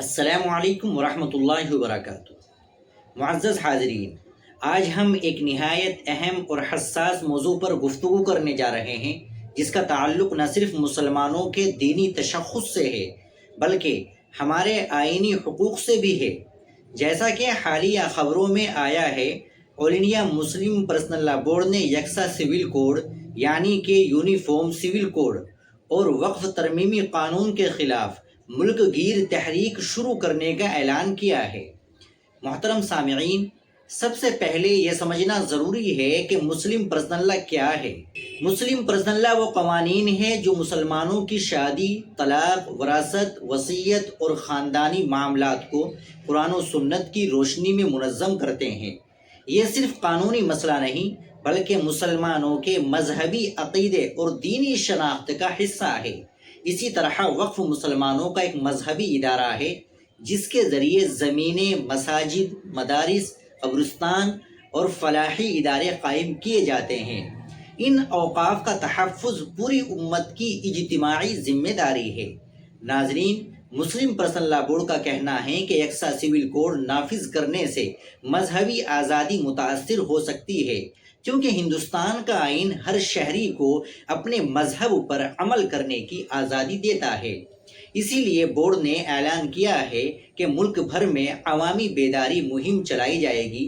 السلام علیکم ورحمۃ اللہ وبرکاتہ۔ معزز حاضرین، آج ہم ایک نہایت اہم اور حساس موضوع پر گفتگو کرنے جا رہے ہیں، جس کا تعلق نہ صرف مسلمانوں کے دینی تشخص سے ہے بلکہ ہمارے آئینی حقوق سے بھی ہے۔ جیسا کہ حالیہ خبروں میں آیا ہے، آل انڈیا مسلم پرسنل لا بورڈ نے یکساں سول کوڈ یعنی کہ یونیفارم سول کوڈ اور وقف ترمیمی قانون کے خلاف ملک گیر تحریک شروع کرنے کا اعلان کیا ہے۔ محترم سامعین، سب سے پہلے یہ سمجھنا ضروری ہے کہ مسلم پرسنل لا کیا ہے۔ مسلم پرسنل لا وہ قوانین ہیں جو مسلمانوں کی شادی، طلاق، وراثت، وصیت اور خاندانی معاملات کو قرآن و سنت کی روشنی میں منظم کرتے ہیں۔ یہ صرف قانونی مسئلہ نہیں بلکہ مسلمانوں کے مذہبی عقیدے اور دینی شناخت کا حصہ ہے۔ اسی طرح وقف مسلمانوں کا ایک مذہبی ادارہ ہے جس کے ذریعے زمینیں، مساجد، مدارس، قبرستان اور فلاحی ادارے قائم کیے جاتے ہیں۔ ان اوقاف کا تحفظ پوری امت کی اجتماعی ذمہ داری ہے۔ ناظرین، مسلم پرسنل لا بورڈ کا کہنا ہے کہ یکساں سول کوڈ نافذ کرنے سے مذہبی آزادی متاثر ہو سکتی ہے، کیونکہ ہندوستان کا آئین ہر شہری کو اپنے مذہب پر عمل کرنے کی آزادی دیتا ہے۔ اسی لیے بورڈ نے اعلان کیا ہے کہ ملک بھر میں عوامی بیداری مہم چلائی جائے گی۔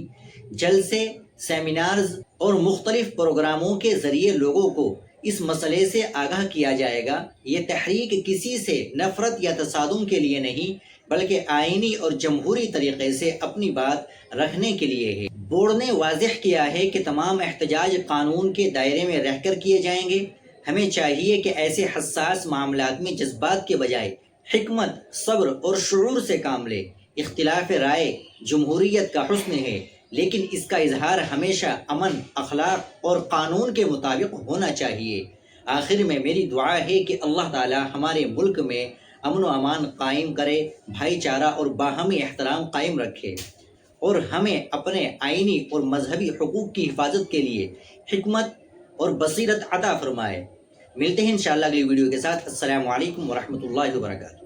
جلسے، سیمینارز اور مختلف پروگراموں کے ذریعے لوگوں کو اس مسئلے سے آگاہ کیا جائے گا۔ یہ تحریک کسی سے نفرت یا تصادم کے لیے نہیں بلکہ آئینی اور جمہوری طریقے سے اپنی بات رکھنے کے لیے ہے۔ بورڈ نے واضح کیا ہے کہ تمام احتجاج قانون کے دائرے میں رہ کر کیے جائیں گے۔ ہمیں چاہیے کہ ایسے حساس معاملات میں جذبات کے بجائے حکمت، صبر اور شعور سے کام لیں۔ اختلاف رائے جمہوریت کا حسن ہے، لیکن اس کا اظہار ہمیشہ امن، اخلاق اور قانون کے مطابق ہونا چاہیے۔ آخر میں میری دعا ہے کہ اللہ تعالی ہمارے ملک میں امن و امان قائم کرے، بھائی چارہ اور باہمی احترام قائم رکھے، اور ہمیں اپنے آئینی اور مذہبی حقوق کی حفاظت کے لیے حکمت اور بصیرت عطا فرمائے۔ ملتے ہیں انشاءاللہ اگلی ویڈیو کے ساتھ۔ السلام علیکم ورحمۃ اللہ وبرکاتہ۔